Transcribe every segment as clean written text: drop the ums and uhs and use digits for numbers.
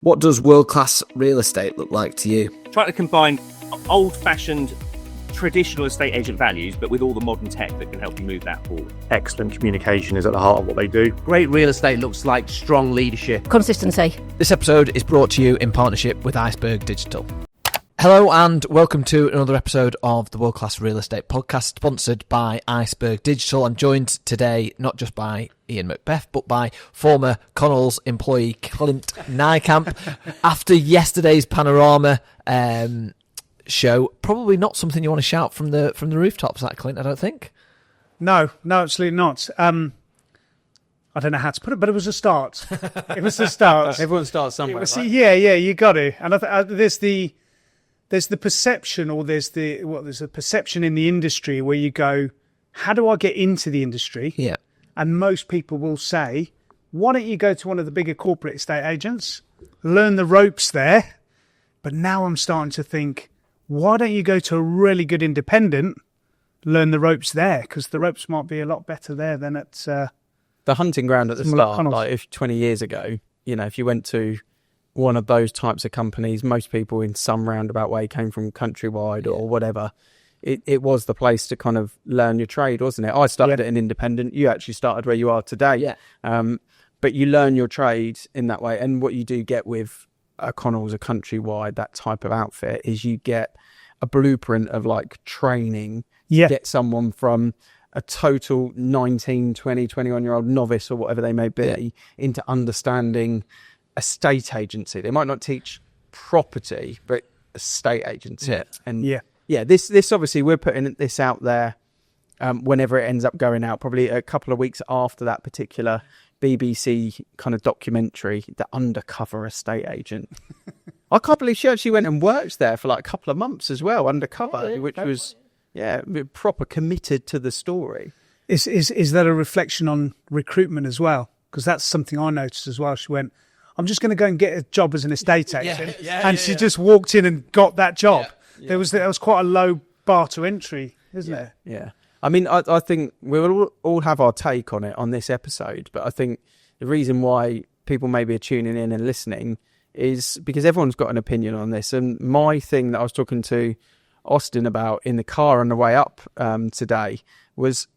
What does world-class real estate look like to you? Try to combine old-fashioned traditional estate agent values, but with all the modern tech that can help you move that forward. Excellent communication is at the heart of what they do. Great real estate looks like strong leadership. Consistency. This episode is brought to you in partnership with Iceberg Digital. Hello and welcome to another episode of the World Class Real Estate Podcast, sponsored by Iceberg Digital. I'm joined today not just by Ian Macbeth, but by former Connells employee Clint Nykamp. After yesterday's Panorama show, probably not something you want to shout from the rooftops, that, Clint, I don't think. No, absolutely not. I don't know how to put it, but it was a start. It was a start. Everyone starts somewhere, right? Yeah, you got to. And there's the perception, or there's a perception in the industry where you go, how do I get into the industry? Yeah. And most people will say, why don't you go to one of the bigger corporate estate agents, learn the ropes there? But now I'm starting to think, why don't you go to a really good independent, learn the ropes there? Because the ropes might be a lot better there than at the hunting ground at the start. Like if 20 years ago, if you went to one of those types of companies, most people in some roundabout way came from Countrywide or whatever. It was the place to kind of learn your trade, wasn't it? I started at an independent. You actually started where you are today. Yeah. But you learn your trade in that way. And what you do get with a Connells, a Countrywide, that type of outfit, is you get a blueprint of like training. Yeah. Get someone from a total 19, 20, 21-year-old novice or whatever they may be into understanding estate agency. They might not teach property, but estate agency. Yeah. And this obviously, we're putting this out there whenever it ends up going out, probably a couple of weeks after that particular BBC kind of documentary, The Undercover Estate Agent. I can't believe she actually went and worked there for like a couple of months as well, undercover, which was proper committed to the story. Is that a reflection on recruitment as well? Because that's something I noticed as well. She went, I'm just going to go and get a job as an estate agent. And she just walked in and got that job. There was quite a low bar to entry, isn't it? Yeah. I mean, I think we'll all have our take on it on this episode, but I think the reason why people maybe are tuning in and listening is because everyone's got an opinion on this. And my thing that I was talking to Austin about in the car on the way up today was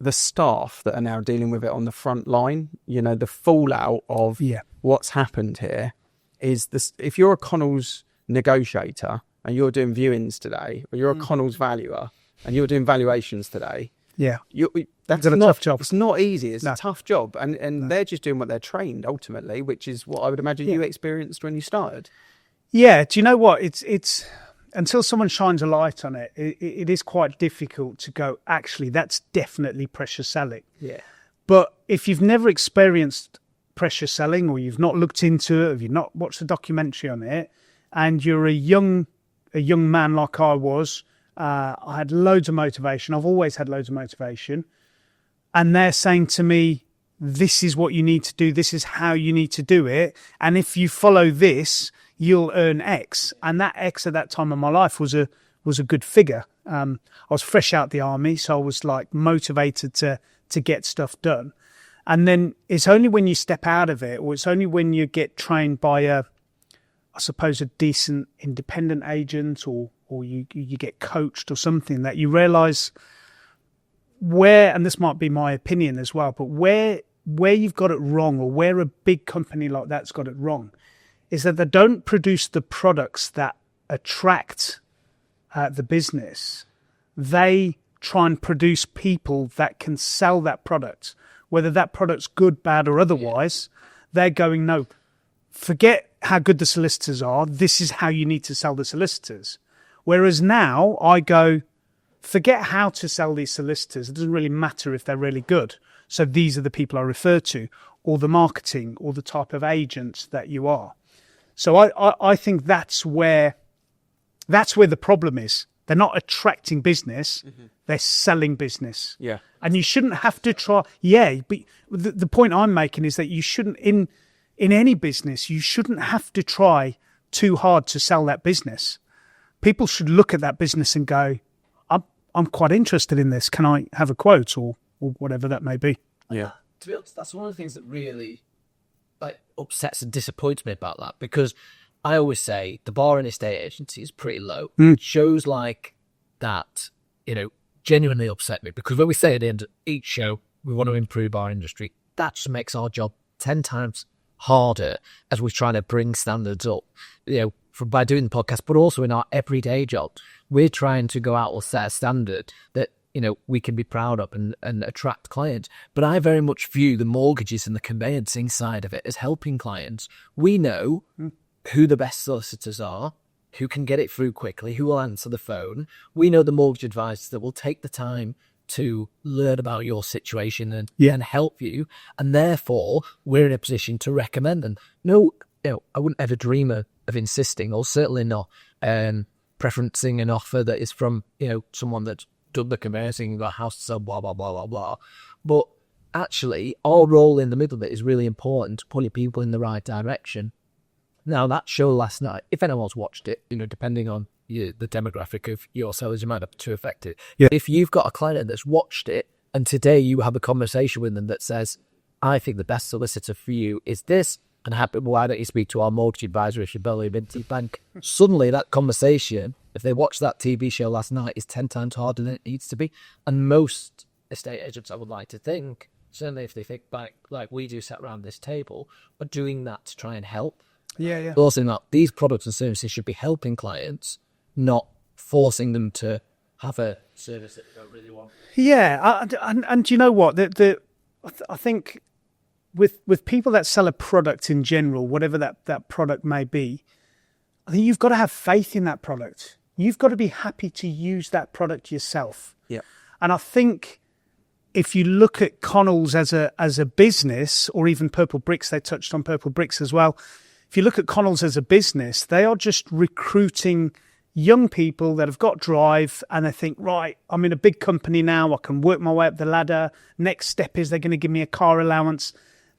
the staff that are now dealing with it on the front line. The fallout of what's happened here is this. If you're a Connells negotiator and you're doing viewings today, or you're a Connells valuer and you're doing valuations today, that's a tough job. It's not easy. It's a tough job, and they're just doing what they're trained ultimately, which is what I would imagine you experienced when you started. Yeah. Do you know what? It's until someone shines a light on it, it is quite difficult to go, actually, that's definitely pressure selling. Yeah. But if you've never experienced pressure selling, or you've not looked into it, or you've not watched a documentary on it, and you're a young man like I was, I had loads of motivation. I've always had loads of motivation. And they're saying to me, this is what you need to do. This is how you need to do it. And if you follow this, you'll earn X. And that X at that time of my life was a good figure. I was fresh out the army, so I was like motivated to get stuff done. And then it's only when you step out of it, or it's only when you get trained by a decent independent agent, or you get coached or something, that you realise where, and this might be my opinion as well, but where you've got it wrong, or where a big company like that's got it wrong, is that they don't produce the products that attract the business. They try and produce people that can sell that product, whether that product's good, bad, or otherwise. They're going, no, forget how good the solicitors are. This is how you need to sell the solicitors. Whereas now I go, forget how to sell these solicitors. It doesn't really matter if they're really good. So these are the people I refer to, or the marketing, or the type of agent that you are. So I think that's where the problem is. They're not attracting business. Mm-hmm. They're selling business. Yeah. And you shouldn't have to try. Yeah. But the point I'm making is that you shouldn't, in any business, you shouldn't have to try too hard to sell that business. People should look at that business and go, I'm quite interested in this. Can I have a quote, or whatever that may be? Yeah. To be honest, that's one of the things that really upsets and disappoints me about that, because I always say the bar in estate agency is pretty low. Shows like that, genuinely upset me, because when we say at the end of each show we want to improve our industry, that just makes our job 10 times harder as we're trying to bring standards up, by doing the podcast, but also in our everyday job. We're trying to go out or set a standard that, we can be proud of and attract clients. But I very much view the mortgages and the conveyancing side of it as helping clients. We know who the best solicitors are, who can get it through quickly, who will answer the phone. We know the mortgage advisors that will take the time to learn about your situation and help you. And therefore, we're in a position to recommend. And I wouldn't ever dream of insisting, or certainly not preferencing an offer that is from, someone that's done the conveyancing, got a house to sell, blah, blah, blah, blah, blah. But actually, our role in the middle of it is really important to putting people in the right direction. Now, that show last night, if anyone's watched it, depending on the demographic of your sellers, you might have to affect it. Yeah. If you've got a client that's watched it, and today you have a conversation with them that says, I think the best solicitor for you is this, and why don't you speak to our mortgage advisor if you're barely a minty bank? Suddenly that conversation, if they watch that TV show last night, is 10 times harder than it needs to be. And most estate agents, I would like to think, certainly if they think back like we do sat around this table, are doing that to try and help. Yeah. Also, not these products and services should be helping clients, not forcing them to have a service that they don't really want. Yeah, and you know what? I think with people that sell a product in general, whatever that product may be, I think you've got to have faith in that product. You've got to be happy to use that product yourself. Yeah. And I think if you look at Connells as a business, or even Purplebricks, they touched on Purplebricks as well. If you look at Connells as a business, they are just recruiting young people that have got drive, and they think, right, I'm in a big company now, I can work my way up the ladder. Next step is they're going to give me a car allowance.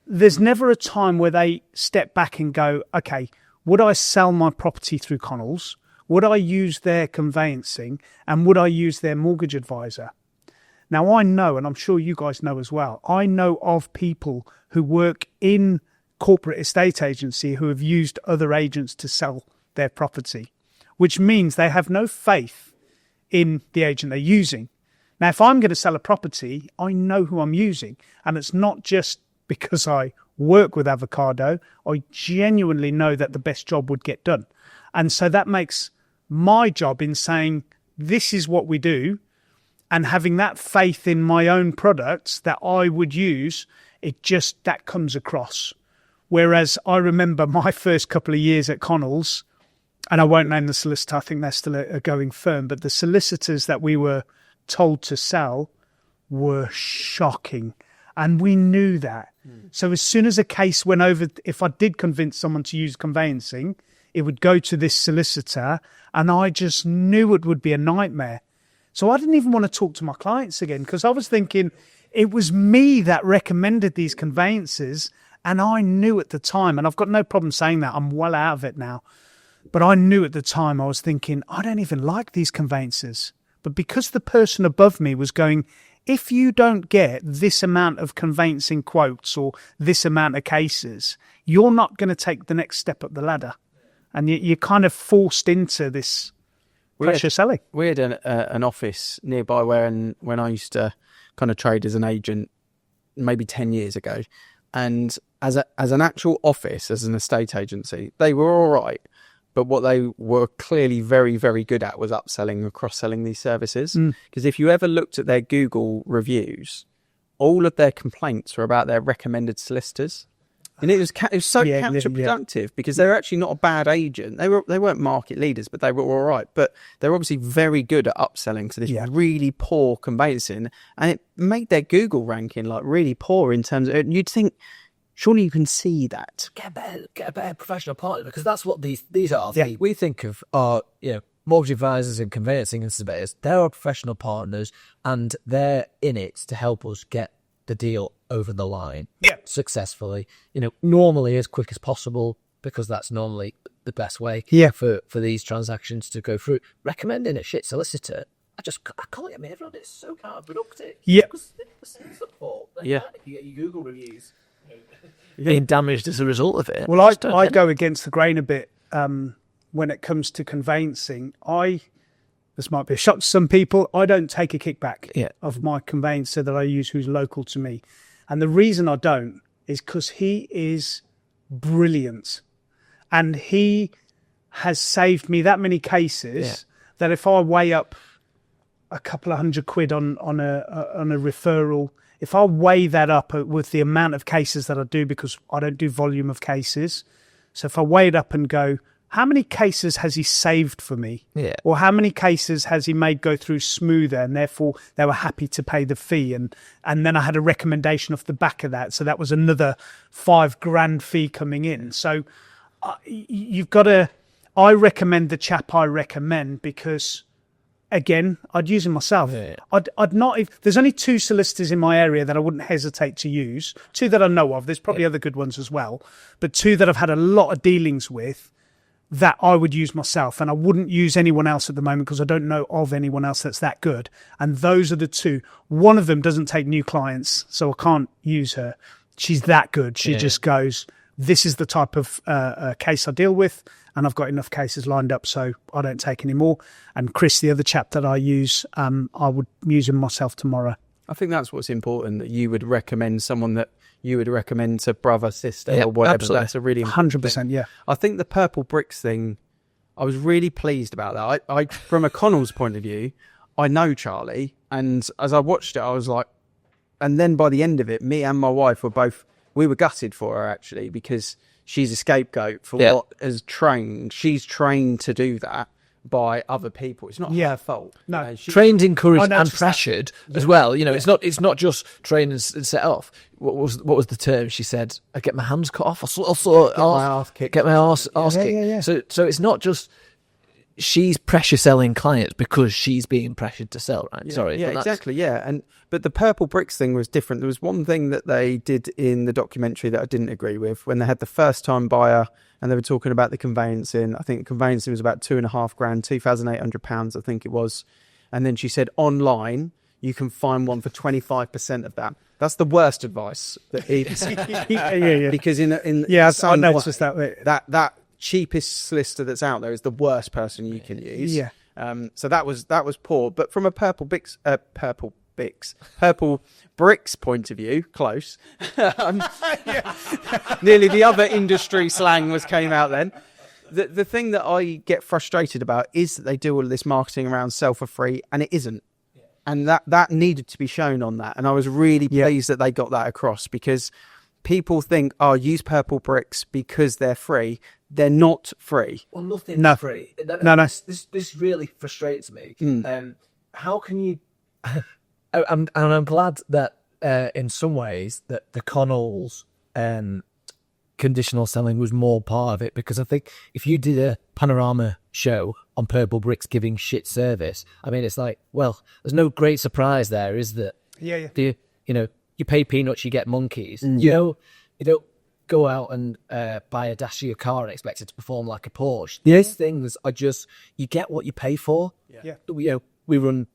There's never a time where they step back and go, okay, would I sell my property through Connells? Would I use their conveyancing? And would I use their mortgage advisor? Now, I know, and I'm sure you guys know as well, I know of people who work in corporate estate agency who have used other agents to sell their property, which means they have no faith in the agent they're using. Now, if I'm going to sell a property, I know who I'm using. And it's not just because I work with Avocado. I genuinely know that the best job would get done. And so that makes my job in saying, this is what we do, and having that faith in my own products that I would use, that comes across. Whereas I remember my first couple of years at Connells, and I won't name the solicitor, I think they're still a going firm, but the solicitors that we were told to sell were shocking. And we knew that. So as soon as a case went over, if I did convince someone to use conveyancing, it would go to this solicitor, and I just knew it would be a nightmare. So I didn't even want to talk to my clients again, because I was thinking it was me that recommended these conveyances, and I knew at the time, and I've got no problem saying that, I'm well out of it now, but I knew at the time, I was thinking, I don't even like these conveyances. But because the person above me was going, if you don't get this amount of conveyancing quotes or this amount of cases, you're not going to take the next step up the ladder. And you're kind of forced into this pressure selling. We had an office nearby when I used to kind of trade as an agent maybe 10 years ago. And as an actual office, as an estate agency, they were all right. But what they were clearly very, very good at was upselling and cross-selling these services. Because if you ever looked at their Google reviews, all of their complaints were about their recommended solicitors. And it was so counterproductive because they're actually not a bad agent. They weren't market leaders, but they were all right. But they're obviously very good at upselling to this really poor conveyancing. And it made their Google ranking like really poor in terms of, you'd think, surely you can see that. Get a better professional partner, because that's what these are. Yeah. We think of our mortgage advisors and conveyancing and surveyors. They're our professional partners, and they're in it to help us get the deal over the line successfully. Normally as quick as possible, because that's normally the best way for these transactions to go through. Recommending a shit solicitor, I can't get my head around it. It's so counterproductive. Yeah. Because it's support. Yeah. You get your Google reviews. being damaged as a result of it. Well, I go against the grain a bit when it comes to conveyancing. This might be a shock to some people. I don't take a kickback of my conveyancer that I use who's local to me. And the reason I don't is because he is brilliant. And he has saved me that many cases that if I weigh up a couple of £100 on a referral, if I weigh that up with the amount of cases that I do, because I don't do volume of cases. So if I weigh it up and go, how many cases has he saved for me? Yeah. Or how many cases has he made go through smoother and therefore they were happy to pay the fee? And then I had a recommendation off the back of that. So that was another £5,000 fee coming in. So you've got to, I recommend the chap I recommend because, again, I'd use him myself. Yeah. I'd not. If there's only 2 solicitors in my area that I wouldn't hesitate to use. 2 that I know of. There's probably other good ones as well, but 2 that I've had a lot of dealings with that I would use myself, and I wouldn't use anyone else at the moment because I don't know of anyone else that's that good. And those are the 2. One of them doesn't take new clients, so I can't use her. She's that good. She just goes, this is the type of case I deal with, and I've got enough cases lined up, so I don't take any more. And Chris, the other chap that I use, I would use him myself tomorrow. I think that's what's important, that you would recommend someone that you would recommend to brother, sister, or whatever. Absolutely. That's a really important 100%, thing. yeah. I think the Purplebricks thing, I was really pleased about that. I from a Connells point of view, I know Charlie, and as I watched it, I was like, and then by the end of it, me and my wife we were gutted for her, actually, because she's a scapegoat for what she's trained to do that by other people. It's not her fault. No. Trained, encouraged, and pressured as well. You know, it's not just train and set off. What was the term she said? I get my hands cut off. My arse kicked. Get my arse kicked. Yeah. So it's not just she's pressure selling clients because she's being pressured to sell, right? Yeah, Sorry. Yeah, exactly. Yeah. But the Purplebricks thing was different. There was one thing that they did in the documentary that I didn't agree with when they had the first time buyer and they were talking about the conveyancing. I think conveyancing was about £2,500, £2,800, I think it was. And then she said online, you can find one for 25% of that. That's the worst advice that he because I noticed that cheapest solicitor that's out there is the worst person you can use. Yeah. So that was poor. But from a Purplebricks point of view, close. Nearly the other industry slang came out then. The thing that I get frustrated about is that they do all of this marketing around sell for free, and it isn't. And that needed to be shown on that. And I was really pleased that they got that across, because people think, use Purplebricks because they're free. They're not free. Well, nothing's free. No. This really frustrates me. How can you... I'm glad that in some ways that the Connells conditional selling was more part of it, because I think if you did a Panorama show on Purplebricks giving shit service, I mean, it's like, well, there's no great surprise there, is there? Yeah. You pay peanuts, you get monkeys. You don't go out and buy a Dacia car and expect it to perform like a Porsche. These things are just, you get what you pay for. Yeah. We run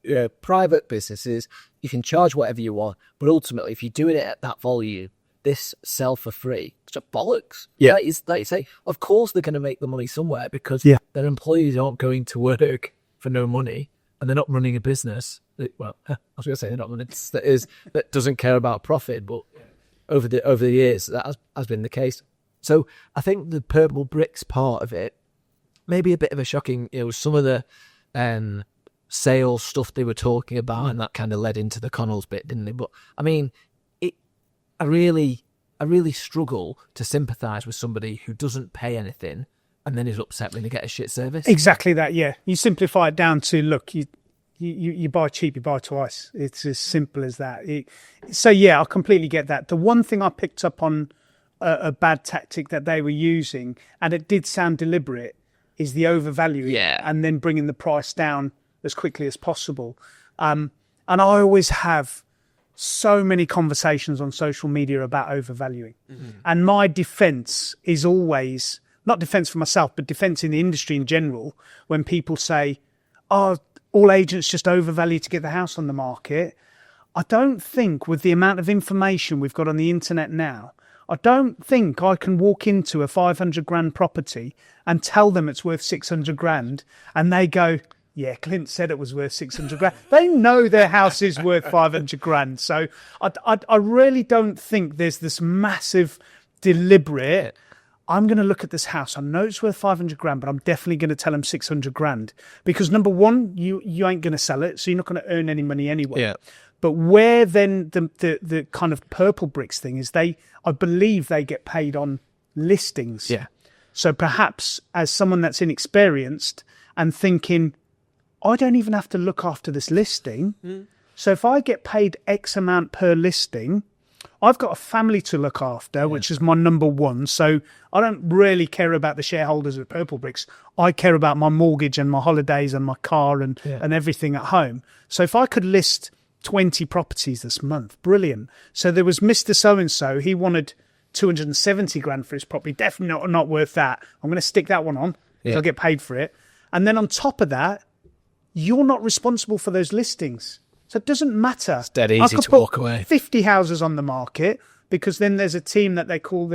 private businesses. You can charge whatever you want, but ultimately, if you're doing it at that volume, this sell for free, it's just bollocks. Yeah, like you say, of course they're going to make the money somewhere, because their employees aren't going to work for no money, and they're not running a business. Well, I was going to say they're not running that doesn't care about profit, but over the years that has been the case. So I think the Purplebricks part of it, maybe a bit of a shocking. Some of the sales stuff they were talking about, and that kind of led into the Connells bit, didn't it? But I mean, I really struggle to sympathise with somebody who doesn't pay anything and then is upset when they get a shit service. Exactly that. Yeah, you simplify it down to, look, you buy cheap, you buy twice. It's as simple as that. So yeah, I completely get that. The one thing I picked up on a bad tactic that they were using, and it did sound deliberate, is the overvaluing and then bringing the price down as quickly as possible. And I always have so many conversations on social media about overvaluing. And my defence is always, not defence for myself, but defence in the industry in general, when people say, all agents just overvalue to get the house on the market. I don't think, with the amount of information we've got on the internet now, I don't think I can walk into a 500 grand property and tell them it's worth 600 grand and they go, yeah, Clint said it was worth 600 grand. They know their house is worth 500 grand. So I really don't think there's this massive deliberate, I'm going to look at this house. I know it's worth 500 grand, but I'm definitely going to tell them 600 grand. Because number one, you ain't going to sell it, so you're not going to earn any money anyway. Yeah. But where then the kind of Purplebricks thing is, I believe they get paid on listings. Yeah. So perhaps as someone that's inexperienced and thinking, I don't even have to look after this listing. So if I get paid X amount per listing, I've got a family to look after, which is my number one. So I don't really care about the shareholders of Purplebricks. I care about my mortgage and my holidays and my car and everything at home. So if I could list 20 properties this month, brilliant. So there was Mr. So-and-so, he wanted 270 grand for his property. Definitely not worth that. I'm going to stick that one on. I'll get paid for it. And then on top of that, you're not responsible for those listings. So it doesn't matter. It's dead I easy could to put walk away. 50 houses on the market because then there's a team that they call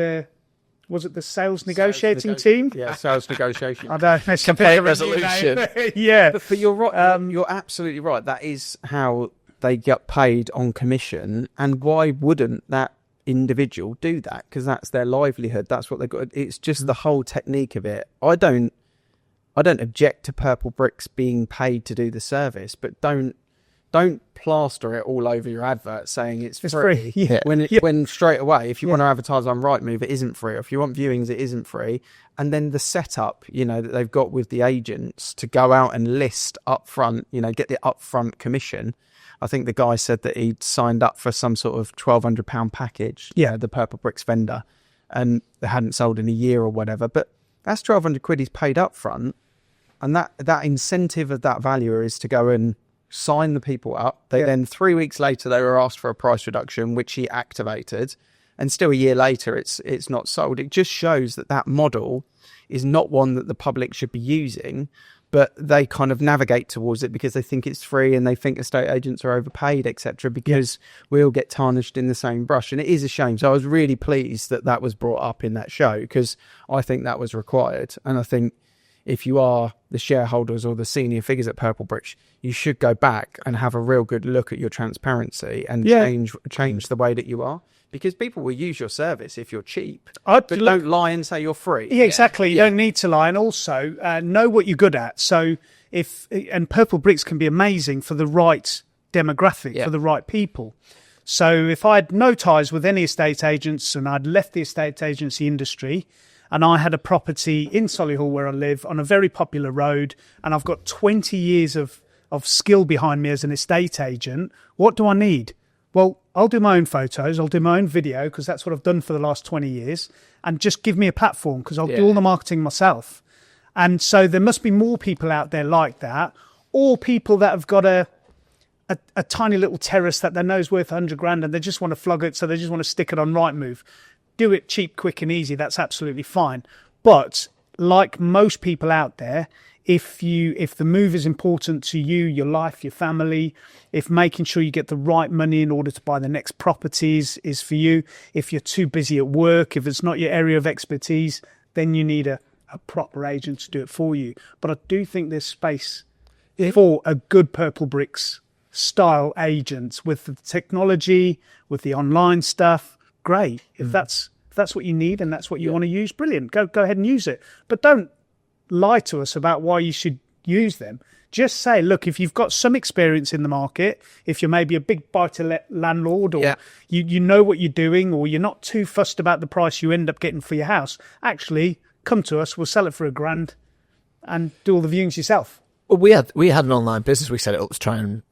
was it the sales negotiating team? Yeah, sales negotiation. I don't know. Campaign resolution. Yeah. But you're right. You're absolutely right. That is how they get paid on commission. And why wouldn't that individual do that? Because that's their livelihood. That's what they've got. It's just the whole technique of it. I don't object to Purplebricks being paid to do the service, but don't plaster it all over your advert saying it's free. Yeah. When straight away, if you want to advertise on Rightmove, it isn't free. Or if you want viewings, it isn't free. And then the setup, that they've got with the agents to go out and list up front, get the upfront commission. I think the guy said that he'd signed up for some sort of £1,200 package. Yeah, the Purplebricks vendor, and they hadn't sold in a year or whatever. But that's 1,200 quid he's paid up front, and that incentive of that valuer is to go and sign the people up. Then 3 weeks later they were asked for a price reduction, which he activated, and still a year later it's not sold. It just shows that model is not one that the public should be using, but they kind of navigate towards it because they think it's free and they think estate agents are overpaid, etc., because we all get tarnished in the same brush. And it is a shame. So I was really pleased that was brought up in that show, because I think that was required. And I think if you are the shareholders or the senior figures at Purplebricks, you should go back and have a real good look at your transparency and change the way that you are, because people will use your service if you're cheap. But don't lie and say you're free. Yeah, exactly. You don't need to lie, and also know what you're good at. So and Purplebricks can be amazing for the right demographic, for the right people. So if I had no ties with any estate agents and I'd left the estate agency industry, and I had a property in Solihull where I live on a very popular road, and I've got 20 years of skill behind me as an estate agent, what do I need? Well, I'll do my own photos, I'll do my own video, because that's what I've done for the last 20 years, and just give me a platform, because I'll do all the marketing myself. And so there must be more people out there like that, or people that have got a tiny little terrace that they know is worth 100 grand and they just want to flog it, so they just want to stick it on Rightmove. Do it cheap, quick and easy, that's absolutely fine. But like most people out there, if the move is important to you, your life, your family, if making sure you get the right money in order to buy the next properties is for you, if you're too busy at work, if it's not your area of expertise, then you need a proper agent to do it for you. But I do think there's space for a good Purplebricks style agent with the technology, with the online stuff. Great. If that's what you need and that's what you want to use, brilliant. Go ahead and use it. But don't lie to us about why you should use them. Just say, look, if you've got some experience in the market, if you're maybe a big buy-to-let landlord, or you know what you're doing, or you're not too fussed about the price you end up getting for your house, actually come to us, we'll sell it for £1,000 and do all the viewings yourself. Well, we had an online business. We set it up to try and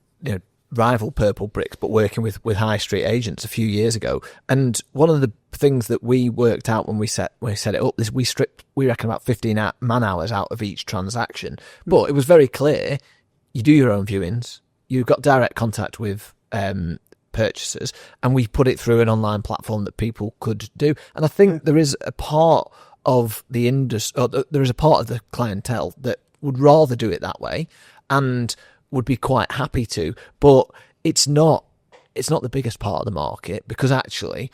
rival Purplebricks, but working with high street agents a few years ago. And one of the things that we worked out when we set it up is we reckon about 15 man hours out of each transaction. But it was very clear: you do your own viewings, you've got direct contact with purchasers, and we put it through an online platform that people could do. And I think there is a part of the industry, or there is a part of the clientele that would rather do it that way and would be quite happy to, but it's not the biggest part of the market, because actually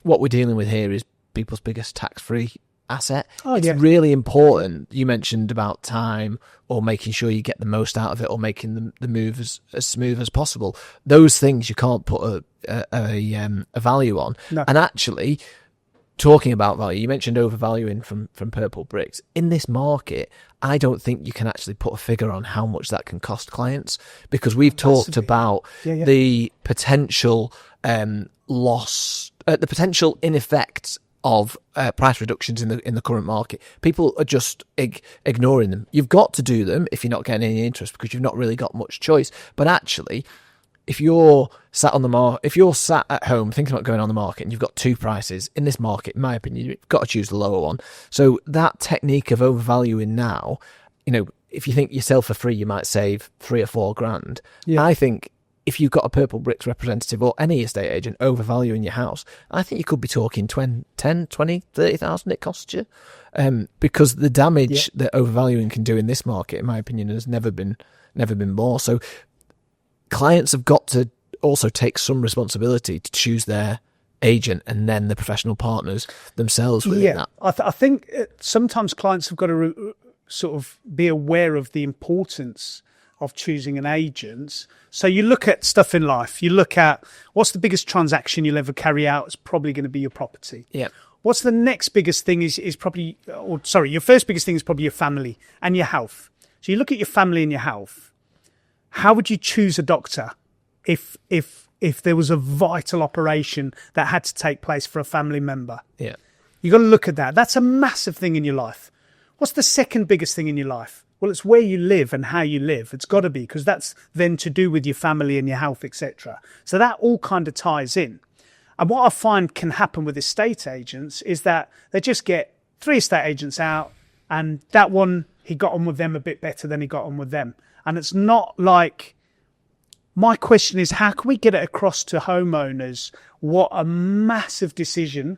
what we're dealing with here is people's biggest tax-free asset. Oh, It's yeah. really important. You mentioned about time or making sure you get the most out of it or making the move as smooth as possible. Those things you can't put a value on. No. And actually, talking about value, you mentioned overvaluing from Purplebricks. In this market, I don't think you can actually put a figure on how much that can cost clients, because we've talked about the potential loss, the potential in effect of price reductions in the current market. People are just ignoring them. You've got to do them if you're not getting any interest, because you've not really got much choice. But actually, if you're sat at home thinking about going on the market and you've got two prices in this market, in my opinion, you've got to choose the lower one. So that technique of overvaluing now, if you think you sell for free, you might save $3 or $4 grand. Yeah. I think if you've got a Purplebricks representative or any estate agent overvaluing your house, I think you could be talking 10, 20, 30,000 it costs you. Because the damage that overvaluing can do in this market, in my opinion, has never been more. So clients have got to also take some responsibility to choose their agent and then the professional partners themselves within that. I think sometimes clients have got to sort of be aware of the importance of choosing an agent. So you look at stuff in life. You look at what's the biggest transaction you'll ever carry out. It's probably going to be your property. Yeah. What's the next biggest thing is probably, your first biggest thing is probably your family and your health. So you look at your family and your health. How would you choose a doctor if there was a vital operation that had to take place for a family member? Yeah. You got to look at that. That's a massive thing in your life. What's the second biggest thing in your life? Well, it's where you live and how you live. It's got to be, because that's then to do with your family and your health, etc. So that all kind of ties in. And what I find can happen with estate agents is that they just get 3 estate agents out, and that one, he got on with them a bit better than he got on with them. And it's not like, my question is, how can we get it across to homeowners what a massive decision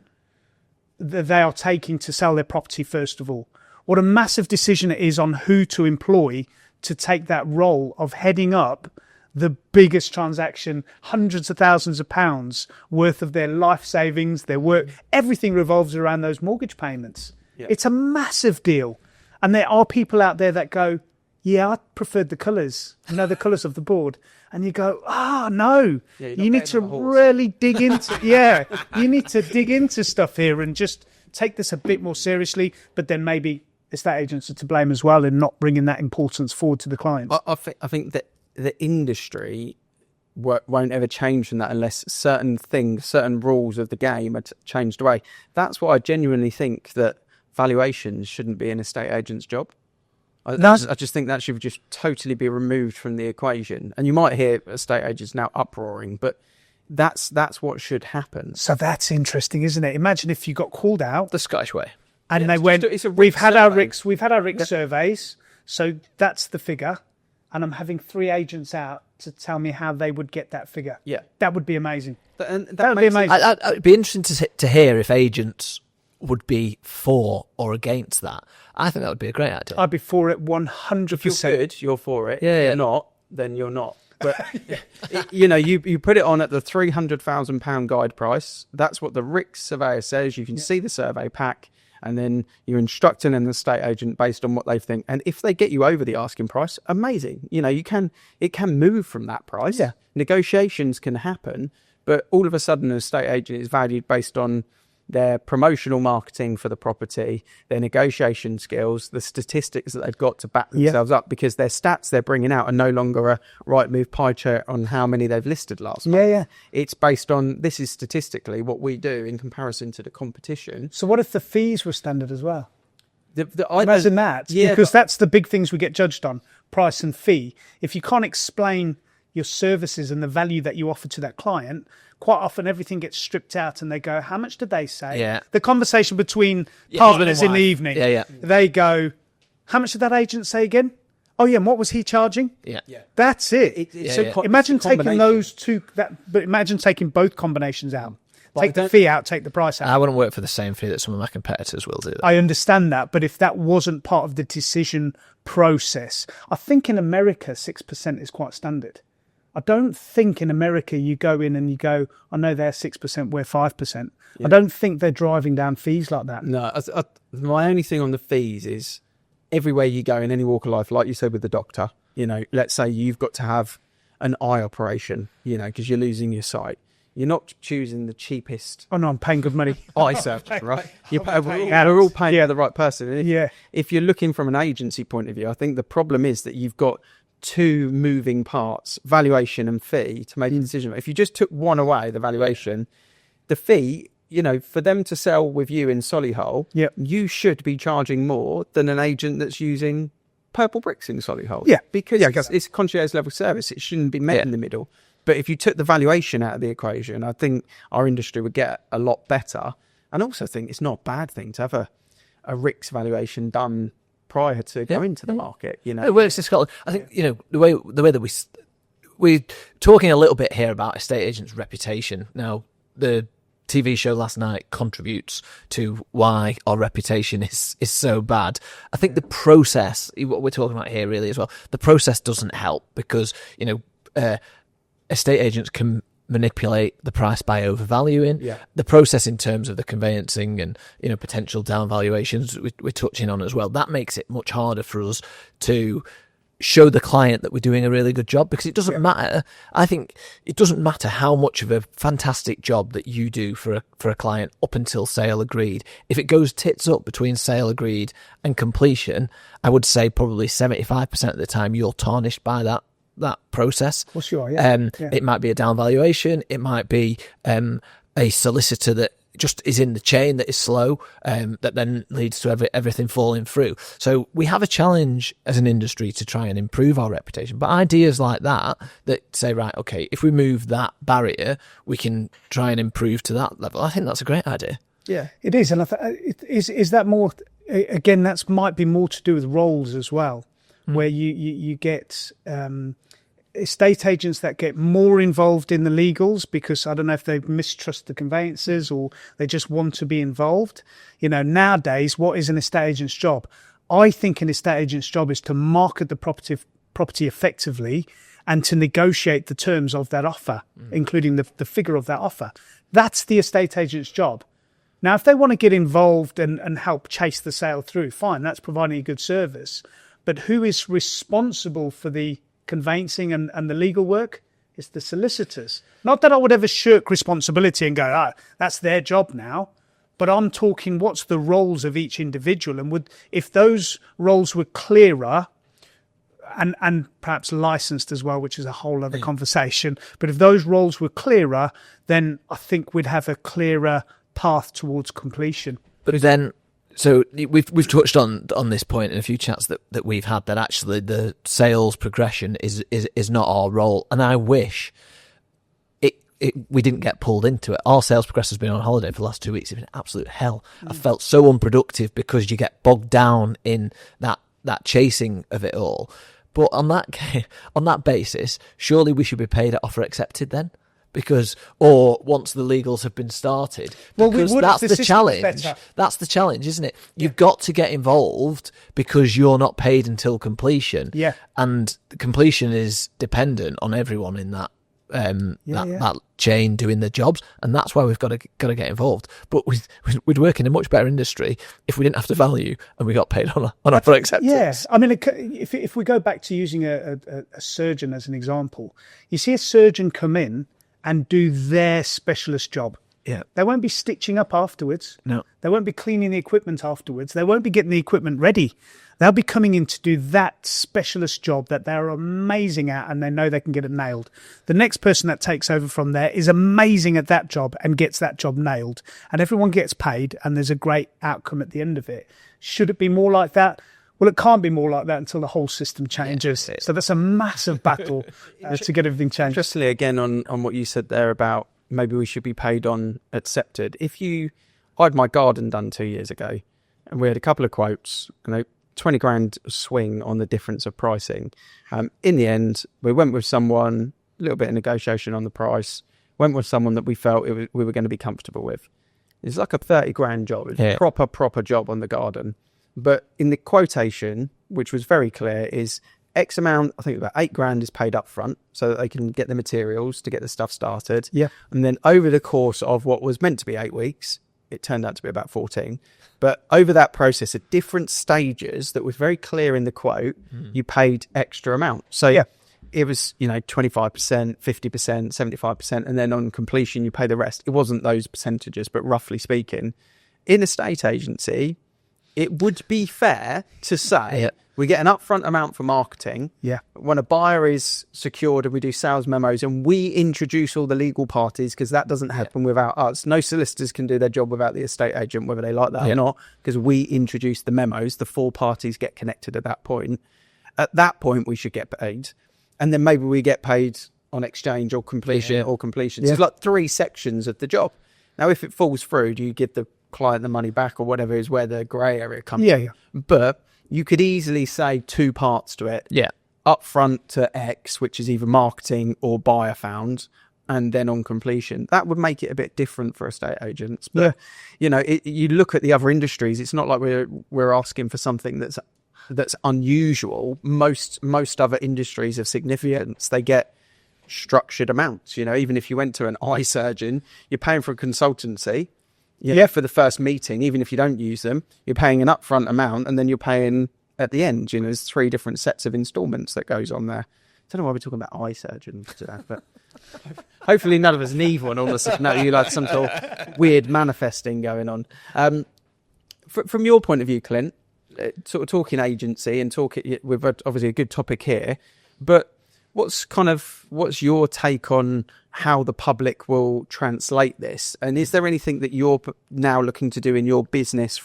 that they are taking to sell their property, first of all? What a massive decision it is on who to employ to take that role of heading up the biggest transaction, hundreds of thousands of pounds worth of their life savings, their work. Everything revolves around those mortgage payments. Yeah. It's a massive deal. And there are people out there that go, yeah, I preferred the colours, the colours of the board. And you go, no, you need to really dig into, you need to dig into stuff here and just take this a bit more seriously. But then maybe estate agents are to blame as well in not bringing that importance forward to the clients. I think that the industry won't ever change from that unless certain things, certain rules of the game are changed away. That's why I genuinely think that valuations shouldn't be an estate agent's job. I just think that should just totally be removed from the equation. And you might hear estate agents now uproaring, but that's what should happen. So that's interesting, isn't it? Imagine if you got called out The Scottish way. and they went, we've had our RICS surveys, so that's the figure, and I'm having 3 agents out to tell me how they would get that figure. Yeah. That would be amazing. That would be amazing. It'd be interesting to hear if agents would be for or against that. I think that would be a great idea. I'd be for it 100%. If you're good, you're for it. Yeah. If you're not, then you're not. But you put it on at the £300,000 guide price. That's what the RICS surveyor says. You can see the survey pack, and then you're instructing an estate agent based on what they think. And if they get you over the asking price, amazing. It can move from that price. Yeah. Negotiations can happen, but all of a sudden an estate agent is valued based on their promotional marketing for the property, their negotiation skills, the statistics that they've got to back themselves up, because their stats they're bringing out are no longer a right-move pie chart on how many they've listed last month. Yeah. It's based on, this is statistically what we do in comparison to the competition. So what if the fees were standard as well? I Imagine that. Yeah, because that's the big things we get judged on, price and fee. If you can't explain your services and the value that you offer to that client, quite often everything gets stripped out and they go, how much did they say? Yeah. The conversation between partners in the evening, Yeah. they go, how much did that agent say again? Oh, yeah, and what was he charging? Yeah. That's it. Imagine it's a taking those two, but imagine taking both combinations out. Well, take the fee out, take the price out. I wouldn't work for the same fee that some of my competitors will do. I understand that, but if that wasn't part of the decision process, I think in America 6% is quite standard. I don't think in America you go in and you go, I know they're 6%, we're 5%. Yeah. I don't think they're driving down fees like that. No, my only thing on the fees is everywhere you go in any walk of life, like you said with the doctor, let's say you've got to have an eye operation, because you're losing your sight. You're not choosing the cheapest Oh no, I'm paying good money. eye surgeon, right? We're all paying for the right person. And if you're looking from an agency point of view, I think the problem is that you've got two moving parts, valuation and fee, to make a decision. If you just took one away, the valuation, the fee, for them to sell with you in Solihull, you should be charging more than an agent that's using Purplebricks in Solihull. Yeah. Because it's a concierge level service. It shouldn't be met in the middle. But if you took the valuation out of the equation, I think our industry would get a lot better. And I also think it's not a bad thing to have a RICS valuation done prior to going to the market. It works in Scotland. I think the way that we're talking a little bit here about estate agents' reputation. Now, the TV show last night contributes to why our reputation is so bad. I think the process, what we're talking about here really as well, the process doesn't help because estate agents can manipulate the price by overvaluing. The process in terms of the conveyancing and potential down valuations we're touching on as well, that makes it much harder for us to show the client that we're doing a really good job, because it doesn't matter. I think it doesn't matter how much of a fantastic job that you do for a client up until sale agreed. If it goes tits up between sale agreed and completion, I would say probably 75% of the time you're tarnished by that process. Well, sure, It might be a down valuation. It might be a solicitor that just is in the chain that is slow, that then leads to everything falling through. So we have a challenge as an industry to try and improve our reputation. But ideas like that say, right, okay, if we move that barrier, we can try and improve to that level. I think that's a great idea. Yeah, it is. And is that more, again, that might be more to do with roles as well, where you get estate agents that get more involved in the legals because I don't know if they mistrust the conveyancers or they just want to be involved. Nowadays, what is an estate agent's job? I think an estate agent's job is to market the property effectively and to negotiate the terms of that offer, including the figure of that offer. That's the estate agent's job. Now, if they want to get involved and help chase the sale through, fine, that's providing a good service. But who is responsible for the conveyancing and the legal work? It's the solicitors. Not that I would ever shirk responsibility and go, that's their job now. But I'm talking what's the roles of each individual, and if those roles were clearer and perhaps licensed as well, which is a whole other conversation. But if those roles were clearer, then I think we'd have a clearer path towards completion. But then, so we've touched on this point in a few chats that we've had, that actually the sales progression is not our role, and I wish we didn't get pulled into it. Our sales progressor's been on holiday for the last 2 weeks. It's been absolute hell. I felt so unproductive because you get bogged down in that chasing of it all. But on that basis, surely we should be paid at offer accepted then. Or once the legals have been started, because that's the challenge. That's the challenge, isn't it? You've got to get involved because you're not paid until completion. Yeah, and completion is dependent on everyone in that that chain doing their jobs, and that's why we've got to get involved. But we'd work in a much better industry if we didn't have to value and we got paid on offer acceptance. Yes, I mean, if we go back to using a surgeon as an example, you see a surgeon come in and do their specialist job. Yeah. They won't be stitching up afterwards. No. They won't be cleaning the equipment afterwards. They won't be getting the equipment ready. They'll be coming in to do that specialist job that they're amazing at and they know they can get it nailed. The next person that takes over from there is amazing at that job and gets that job nailed. And everyone gets paid and there's a great outcome at the end of it. Should it be more like that? Well, it can't be more like that until the whole system changes. Yeah, so that's a massive battle to get everything changed. Interestingly, again, on what you said there about maybe we should be paid on accepted. I had my garden done 2 years ago and we had a couple of quotes, 20 grand swing on the difference of pricing. In the end, we went with someone, a little bit of negotiation on the price, went with someone that we felt we were going to be comfortable with. It's like a 30 grand job. It's a proper job on the garden. But in the quotation, which was very clear, is X amount, I think about $8,000 is paid up front so that they can get the materials to get the stuff started. Yeah. And then over the course of what was meant to be 8 weeks, it turned out to be about 14. But over that process at different stages that was very clear in the quote, you paid extra amount. So it was, 25%, 50%, 75%. And then on completion, you pay the rest. It wasn't those percentages, but roughly speaking, in a estate agency, it would be fair to say we get an upfront amount for marketing. Yeah. When a buyer is secured and we do sales memos and we introduce all the legal parties, because that doesn't happen without us. No solicitors can do their job without the estate agent, whether they like that or not, because we introduce the memos. The 4 parties get connected at that point. At that point, we should get paid. And then maybe we get paid on exchange or completion So it's like 3 sections of the job. Now, if it falls through, do you give the client the money back or whatever is where the grey area comes from? But you could easily say 2 parts to it. Yeah. Upfront to X, which is either marketing or buyer found, and then on completion. That would make it a bit different for estate agents. But, you look at the other industries, it's not like we're asking for something that's unusual. Most other industries of significance, they get structured amounts. Even if you went to an eye surgeon, you're paying for a consultancy. For the first meeting, even if you don't use them, you're paying an upfront amount and then you're paying at the end. There's 3 different sets of installments that goes on there. I don't know why we're talking about eye surgeons today, but hopefully none of us need one. All of a sudden, no, you like some sort of weird manifesting going on. From your point of view, Clint, sort of talking agency and talking with obviously a good topic here, but what's your take on how the public will translate this? And is there anything that you're now looking to do in your business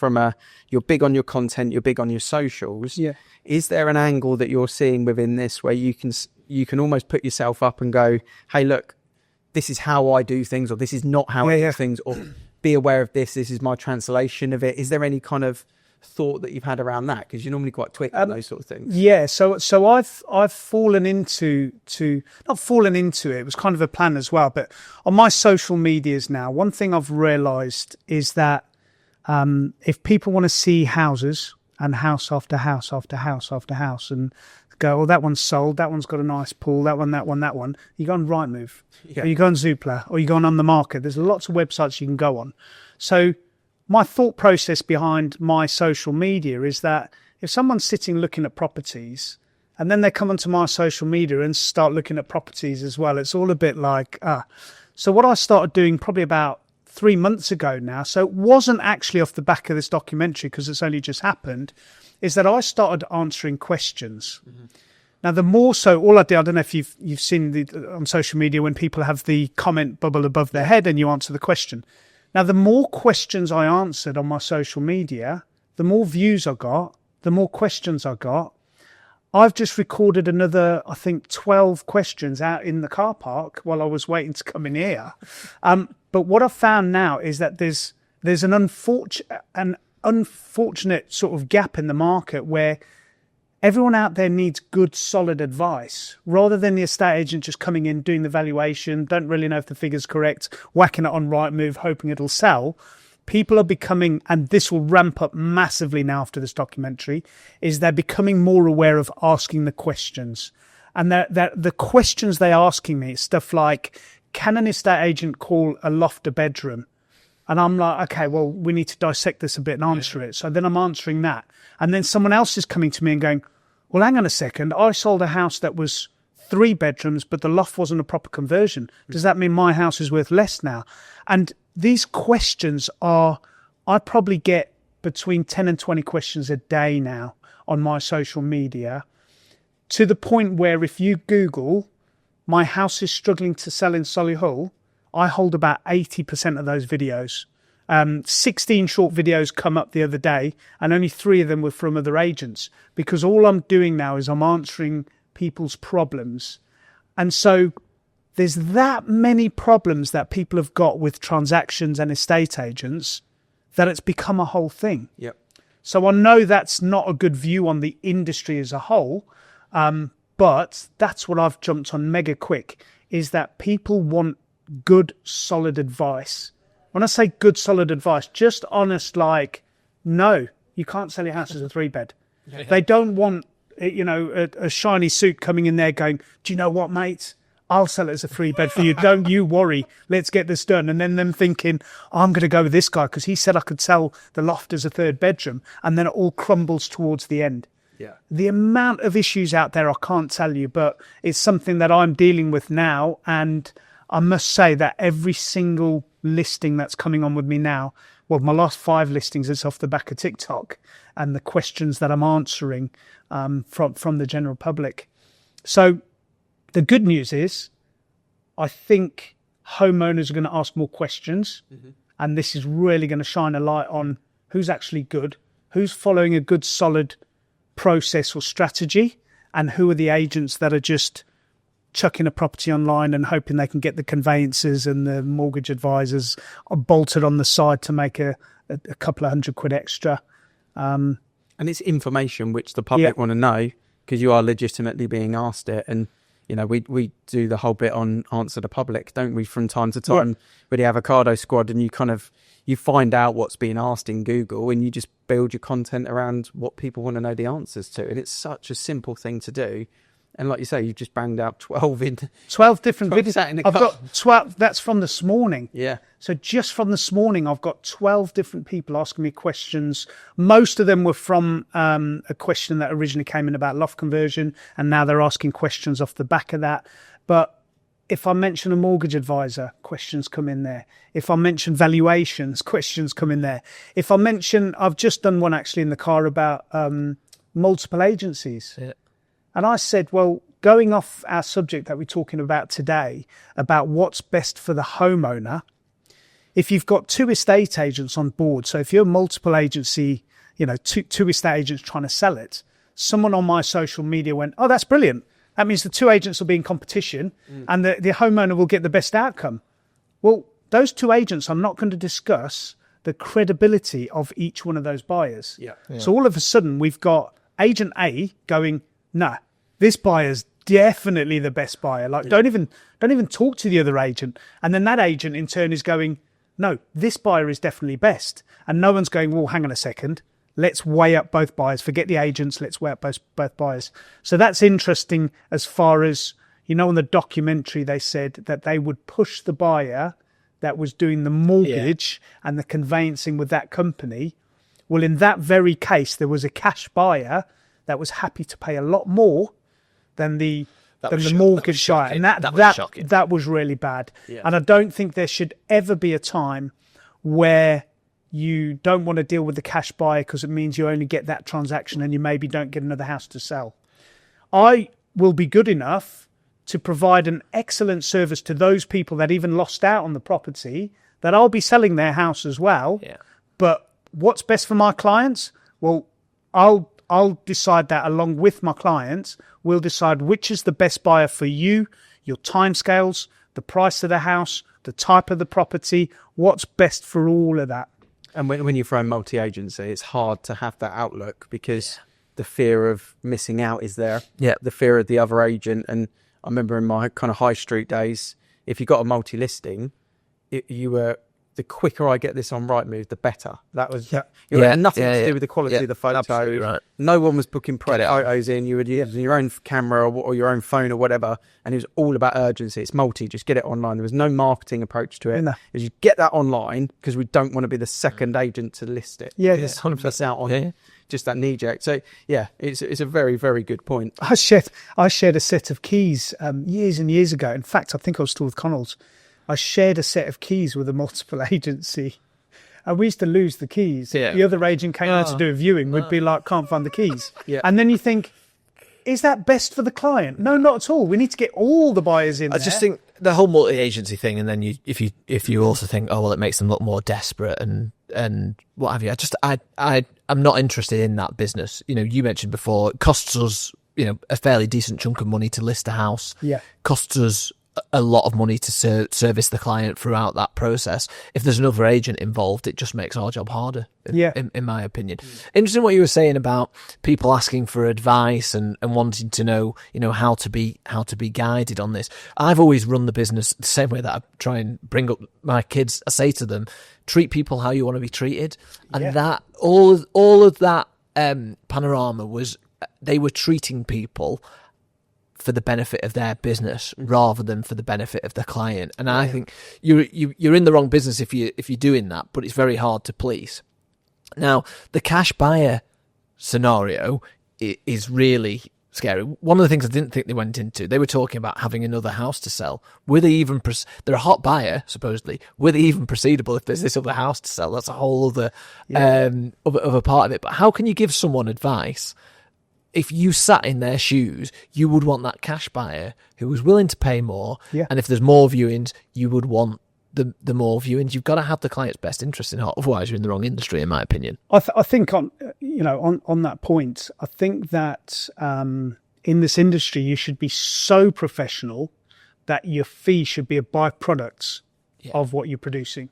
you're big on your content, you're big on your socials. Yeah. Is there an angle that you're seeing within this where you can almost put yourself up and go, hey, look, this is how I do things, or this is not how I do things, or be aware of this is my translation of it? Is there any kind of thought that you've had around that, because you're normally quite quick on those sort of things? So I've fallen into not fallen into it was kind of a plan as well, but on my social medias now, one thing I've realized is that if people want to see houses and house after house after house after house and go, that one's sold, that one's got a nice pool, that one, you go on Rightmove, or you go on Zoopla, or you go on the market. There's lots of websites you can go on. So my thought process behind my social media is that if someone's sitting looking at properties and then they come onto my social media and start looking at properties as well, it's all a bit like, So what I started doing probably about 3 months ago now, so it wasn't actually off the back of this documentary because it's only just happened, is that I started answering questions. Mm-hmm. Now, the more so, all I did, I don't know if you've seen on social media when people have the comment bubble above their head and you answer the question. Now, the more questions I answered on my social media, the more views I got, the more questions I got. I've just recorded another, I think, 12 questions out in the car park while I was waiting to come in here. But what I've found now is that there's an unfortunate sort of gap in the market where everyone out there needs good, solid advice rather than the estate agent just coming in, doing the valuation, don't really know if the figure's correct, whacking it on Rightmove, hoping it'll sell. People are becoming, and this will ramp up massively now after this documentary, is they're becoming more aware of asking the questions. And the questions they're asking me is stuff like, can an estate agent call a loft a bedroom? And I'm like, okay, well, we need to dissect this a bit and answer it. So then I'm answering that. And then someone else is coming to me and going, well, hang on a second. I sold a house that was 3 bedrooms, but the loft wasn't a proper conversion. Does that mean my house is worth less now? And these questions I probably get between 10 and 20 questions a day now on my social media, to the point where if you Google, my house is struggling to sell in Solihull, I hold about 80% of those videos. 16 short videos come up the other day, and only 3 of them were from other agents, because all I'm doing now is I'm answering people's problems. And so there's that many problems that people have got with transactions and estate agents that it's become a whole thing. Yep. So I know that's not a good view on the industry as a whole, but that's what I've jumped on mega quick, is that people want good, solid advice. When I say good, solid advice, just honest, like, no, you can't sell your house as a 3-bed. Yeah. They don't want a shiny suit coming in there going, do you know what, mate? I'll sell it as a 3-bed for you. Don't you worry. Let's get this done. And then them thinking, I'm going to go with this guy because he said I could sell the loft as a 3rd bedroom. And then it all crumbles towards the end. Yeah. The amount of issues out there, I can't tell you, but it's something that I'm dealing with now. And I must say that every single listing that's coming on with me now, well, my last 5 listings is off the back of TikTok and the questions that I'm answering from the general public. So the good news is I think homeowners are going to ask more questions, and this is really going to shine a light on who's actually good, who's following a good, solid process or strategy, and who are the agents that are just chucking a property online and hoping they can get the conveyancers and the mortgage advisors bolted on the side to make a couple of £100 extra. And it's information which the public want to know, because you are legitimately being asked it. And, we do the whole bit on Answer the Public, don't we, from time to time, with the Avocado Squad, and you find out what's being asked in Google and you just build your content around what people want to know the answers to. And it's such a simple thing to do. And like you say, you've just banged out 12 different videos. I've got 12. That's from this morning. Yeah. So just from this morning, I've got 12 different people asking me questions. Most of them were from a question that originally came in about loft conversion, and now they're asking questions off the back of that. But if I mention a mortgage advisor, questions come in there. If I mention valuations, questions come in there. If I mention, I've just done one actually in the car about multiple agencies. Yeah. And I said, well, going off our subject that we're talking about today, about what's best for the homeowner, if you've got 2 estate agents on board, so if you're a multiple agency, two estate agents trying to sell it, someone on my social media went, oh, that's brilliant. That means the 2 agents will be in competition and the homeowner will get the best outcome. Well, those 2 agents are not going to discuss the credibility of each one of those buyers. Yeah. So all of a sudden, we've got agent A going, no, this buyer's definitely the best buyer. Like, don't even talk to the other agent. And then that agent in turn is going, no, this buyer is definitely best. And no one's going, well, hang on a second. Let's weigh up both buyers. Forget the agents. Let's weigh up both buyers. So that's interesting as far as, in the documentary, they said that they would push the buyer that was doing the mortgage and the conveyancing with that company. Well, in that very case, there was a cash buyer that was happy to pay a lot more than the mortgage buyer. And that was really bad. Yeah. And I don't think there should ever be a time where you don't want to deal with the cash buyer because it means you only get that transaction and you maybe don't get another house to sell. I will be good enough to provide an excellent service to those people that even lost out on the property, that I'll be selling their house as well. Yeah. But what's best for my clients? Well, I'll decide that along with my clients. We'll decide which is the best buyer for you, your timescales, the price of the house, the type of the property, what's best for all of that. And when you throw multi-agency, it's hard to have that outlook because the fear of missing out is there. Yeah. The fear of the other agent. And I remember in my kind of high street days, if you got a multi-listing, you were... the quicker I get this on Rightmove, the better. That was nothing to do with the quality of the photo. Absolutely right. No one was booking photos in. You would have your own camera or your own phone or whatever, and it was all about urgency. It's multi, just get it online. There was no marketing approach to it. No. It was you get that online because we don't want to be the second agent to list it. Yeah, it's 100% out on just that knee jerk. So it's a very, very good point. I shared a set of keys years and years ago. In fact, I think I was still with Connells. I shared a set of keys with a multiple agency, and we used to lose the keys. Yeah. The other agent came out to do a viewing. We'd be like, can't find the keys. Yeah. And then you think, is that best for the client? No, not at all. We need to get all the buyers in there. I just think the whole multi-agency thing, and then if you also think, oh, well, it makes them look more desperate and what have you. I'm not interested in that business. You mentioned before, it costs us, a fairly decent chunk of money to list a house. Yeah. Costs us a lot of money to service the client throughout that process. If there's another agent involved, it just makes our job harder, in my opinion. Interesting what you were saying about people asking for advice and wanting to know, how to be guided on this. I've always run the business the same way that I try and bring up my kids. I say to them, treat people how you want to be treated. And that all of that panorama was they were treating people for the benefit of their business rather than for the benefit of the client. And I think you're in the wrong business if you're doing that, but it's very hard to police. Now, the cash buyer scenario is really scary. One of the things I didn't think they went into, they were talking about having another house to sell. Were they even, they're a hot buyer, supposedly. Were they even proceedable if there's this other house to sell? That's a whole other, other part of it. But how can you give someone advice? If you sat in their shoes, you would want that cash buyer who was willing to pay more. Yeah. And if there's more viewings, you would want the more viewings. You've got to have the client's best interest in heart. Otherwise, you're in the wrong industry, in my opinion. I think on that point, I think that in this industry, you should be so professional that your fee should be a byproduct of what you're producing.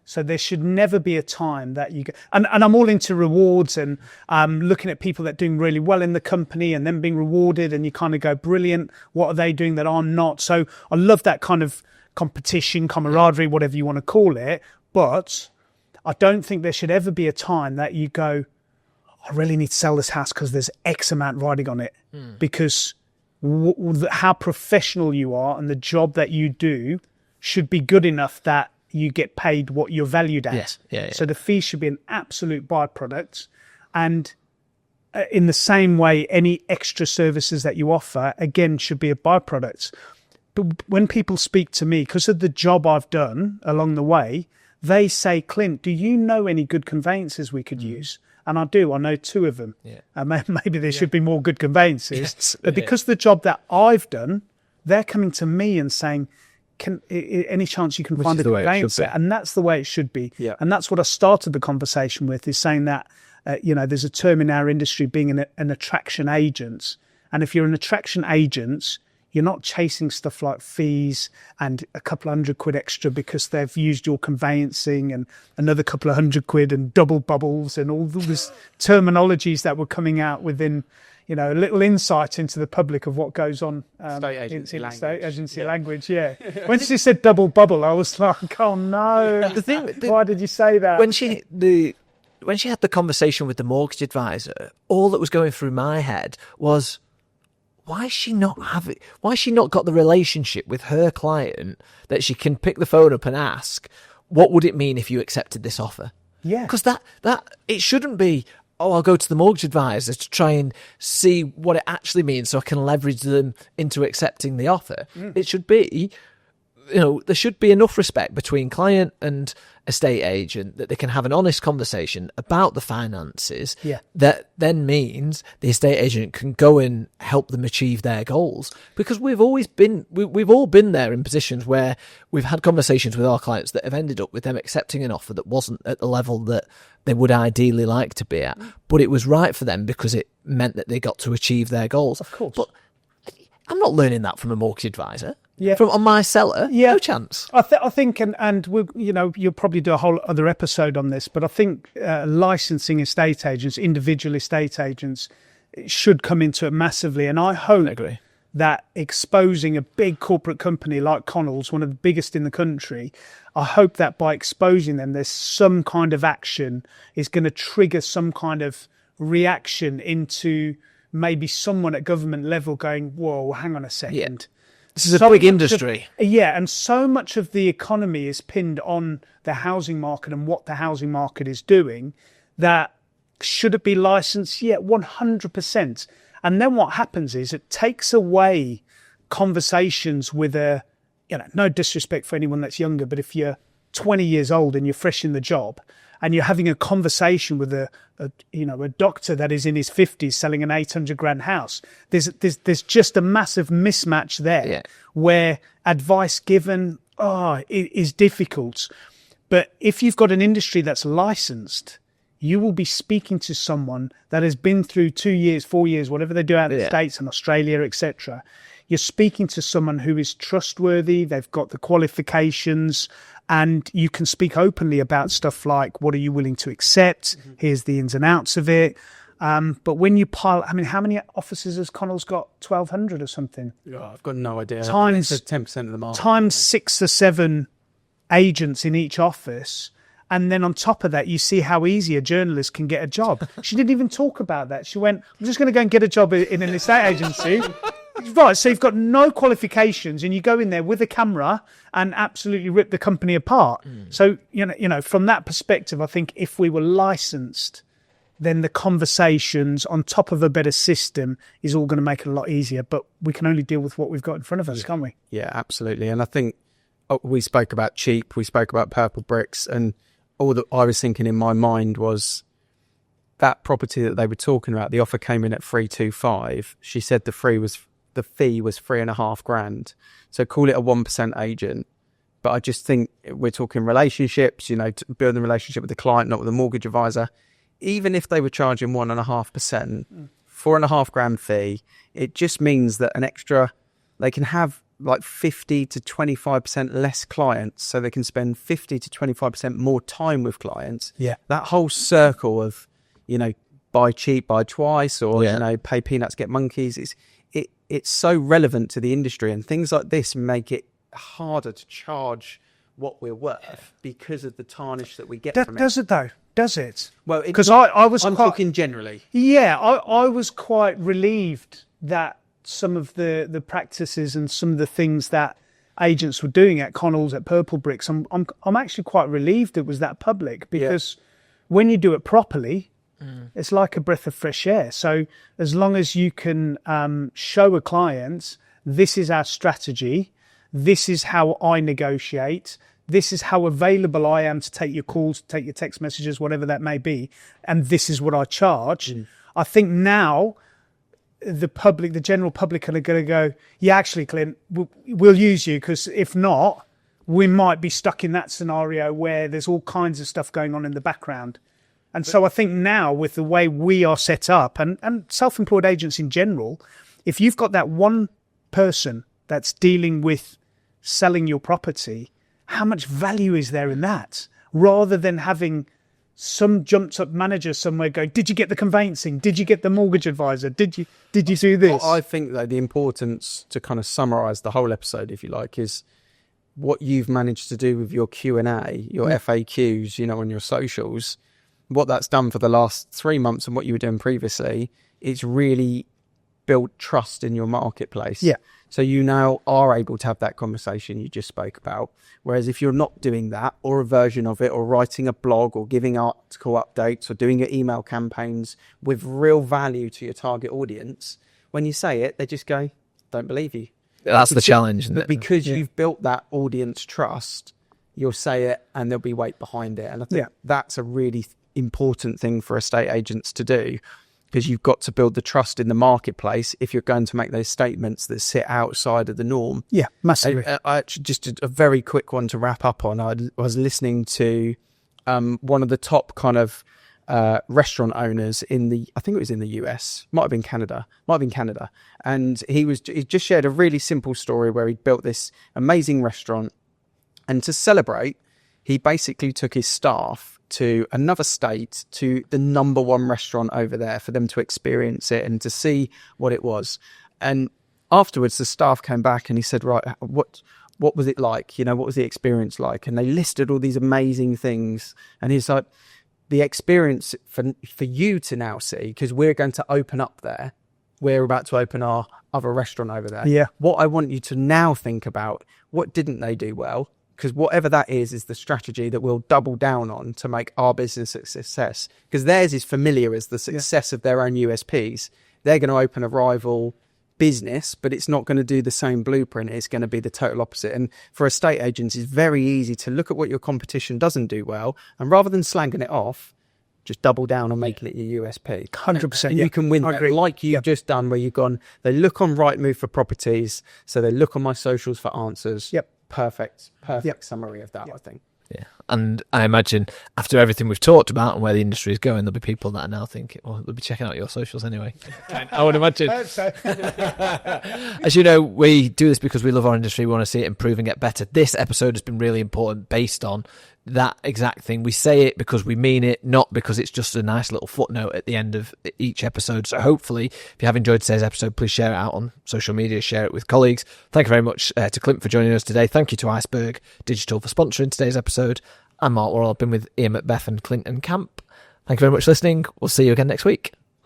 So there should never be a time that you go, and I'm all into rewards and looking at people that are doing really well in the company and then being rewarded, and you kind of go, brilliant, what are they doing that I'm not? So I love that kind of competition, camaraderie, whatever you want to call it. But I don't think there should ever be a time that you go, I really need to sell this house because there's X amount riding on it. Because how professional you are and the job that you do should be good enough that you get paid what you're valued at. So the fee should be an absolute byproduct. And in the same way, any extra services that you offer, again, should be a byproduct. But when people speak to me, because of the job I've done along the way, they say, Clint, do you know any good conveyancers we could use? And I do. I know 2 of them. Maybe there should be more good conveyancers. But because the job that I've done, they're coming to me and saying, any chance you can find a conveyancer? And that's the way it should be. And that's what I started the conversation with, is saying that, there's a term in our industry being an attraction agent. And if you're an attraction agent, you're not chasing stuff like fees and a couple of £100 extra because they've used your conveyancing, and another couple of £100 and double bubbles and all these terminologies that were coming out within, a little insight into the public of what goes on state agency in language. State agency language. When she said double bubble, I was like, oh no. Why did you say that? When she had the conversation with the mortgage advisor, all that was going through my head was, why has she not got the relationship with her client that she can pick the phone up and ask, what would it mean if you accepted this offer? Because that it shouldn't be, I'll go to the mortgage advisor to try and see what it actually means so I can leverage them into accepting the offer. It should be, there should be enough respect between client and estate agent that they can have an honest conversation about the finances. That then means the estate agent can go and help them achieve their goals. Because we've all been there in positions where we've had conversations with our clients that have ended up with them accepting an offer that wasn't at the level that they would ideally like to be at, but it was right for them because it meant that they got to achieve their goals. Of course. But I'm not learning that from a mortgage advisor. On my seller, no chance. I think, and we'll, you'll probably do a whole other episode on this, but I think licensing estate agents, individual estate agents, should come into it massively. And I hope that exposing a big corporate company like Connells, one of the biggest in the country, I hope that by exposing them, there's some kind of action is going to trigger some kind of reaction into maybe someone at government level going, whoa, hang on a second. This is a big industry. And so much of the economy is pinned on the housing market and what the housing market is doing, that should it be licensed? 100%. And then what happens is it takes away conversations with no disrespect for anyone that's younger, but if you're 20 years old and you're fresh in the job and you're having a conversation with a doctor that is in his 50s selling an 800 grand house, there's just a massive mismatch there where advice given is difficult. But if you've got an industry that's licensed, you will be speaking to someone that has been through 2 years, 4 years, whatever they do out in the States and Australia, etc. You're speaking to someone who is trustworthy, they've got the qualifications, and you can speak openly about stuff like, what are you willing to accept? Here's the ins and outs of it. But when you pile, how many offices has Connells got? 1,200 or something? I've got no idea. Times 10% of the market. Times 6 or 7 agents in each office. And then on top of that, you see how easy a journalist can get a job. She didn't even talk about that. She went, I'm just going to go and get a job in an estate agency. Right, so you've got no qualifications and you go in there with a camera and absolutely rip the company apart. So, from that perspective, I think if we were licensed, then the conversations on top of a better system is all going to make it a lot easier. But we can only deal with what we've got in front of us, can't we? Yeah, absolutely. And I think we spoke about cheap, we spoke about Purplebricks, and all that I was thinking in my mind was that property that they were talking about, the offer came in at 325. She said the fee was $3,500. So call it a 1% agent. But I just think we're talking relationships, building a relationship with the client, not with a mortgage advisor. Even if they were charging 1.5%, $4,500 fee, it just means that they can have like 50 to 25% less clients, so they can spend 50 to 25% more time with clients. Yeah. That whole circle of, buy cheap, buy twice, or, pay peanuts, get monkeys. It's so relevant to the industry, and things like this make it harder to charge what we're worth because of the tarnish that we get from it. Does it though? Does it? Well, because I'm talking generally. Yeah, I was quite relieved that some of the practices and some of the things that agents were doing at Connells, at Purplebricks, I'm actually quite relieved it was that public, because when you do it properly, it's like a breath of fresh air. So as long as you can show a client, this is our strategy, this is how I negotiate, this is how available I am to take your calls, to take your text messages, whatever that may be, and this is what I charge. I think now the general public are going to go, yeah, actually, Clint, we'll use you, because if not, we might be stuck in that scenario where there's all kinds of stuff going on in the background. And so I think now, with the way we are set up, and self-employed agents in general, if you've got that one person that's dealing with selling your property, how much value is there in that? Rather than having some jumped up manager somewhere going, did you get the conveyancing? Did you get the mortgage advisor? Did you do this? I think that the importance, to kind of summarise the whole episode, if you like, is what you've managed to do with your Q&A, your FAQs, on your socials. What that's done for the last 3 months and what you were doing previously, it's really built trust in your marketplace. Yeah. So you now are able to have that conversation you just spoke about. Whereas if you're not doing that, or a version of it, or writing a blog, or giving article updates, or doing your email campaigns with real value to your target audience, when you say it, they just go, don't believe you. That's the challenge, isn't it? But because you've built that audience trust, you'll say it and there'll be weight behind it. And I think that's a really important thing for estate agents to do, because you've got to build the trust in the marketplace if you're going to make those statements that sit outside of the norm. Yeah, massively. I actually, just a very quick one to wrap up on. I was listening to one of the top kind of restaurant owners I think it was in the US, might have been Canada, and he just shared a really simple story where he built this amazing restaurant, and to celebrate, he basically took his staff to another state, to the number one restaurant over there, for them to experience it and to see what it was. And afterwards, the staff came back and he said, right, what was it like? What was the experience like? And they listed all these amazing things. And he's like, the experience for you to now see, because we're going to open up there. We're about to open our other restaurant over there. Yeah. What I want you to now think about, what didn't they do well? Because whatever that is the strategy that we'll double down on to make our business a success. Because theirs is familiar as the success of their own USPs. They're going to open a rival business, but it's not going to do the same blueprint. It's going to be the total opposite. And for estate agents, it's very easy to look at what your competition doesn't do well, and rather than slagging it off, just double down on making it your USP. 100%. And you can win that, like you've just done, where you've gone, they look on Rightmove for properties, so they look on my socials for answers. Yep. Perfect summary of that, I think. Yeah, and I imagine after everything we've talked about and where the industry is going, there'll be people that are now thinking, well, they'll be checking out your socials anyway. I would imagine. As you know, we do this because we love our industry. We want to see it improve and get better. This episode has been really important based on that exact thing. We say it because we mean it, not because it's just a nice little footnote at the end of each episode. So hopefully, if you have enjoyed today's episode, please share it out on social media, share it with colleagues. Thank you very much to Clint for joining us today. Thank you to Iceberg Digital for sponsoring today's episode. I'm Mark Worrell. I've been with Ian Macbeth and Clint Nykamp. Thank you very much for listening. We'll see you again next week.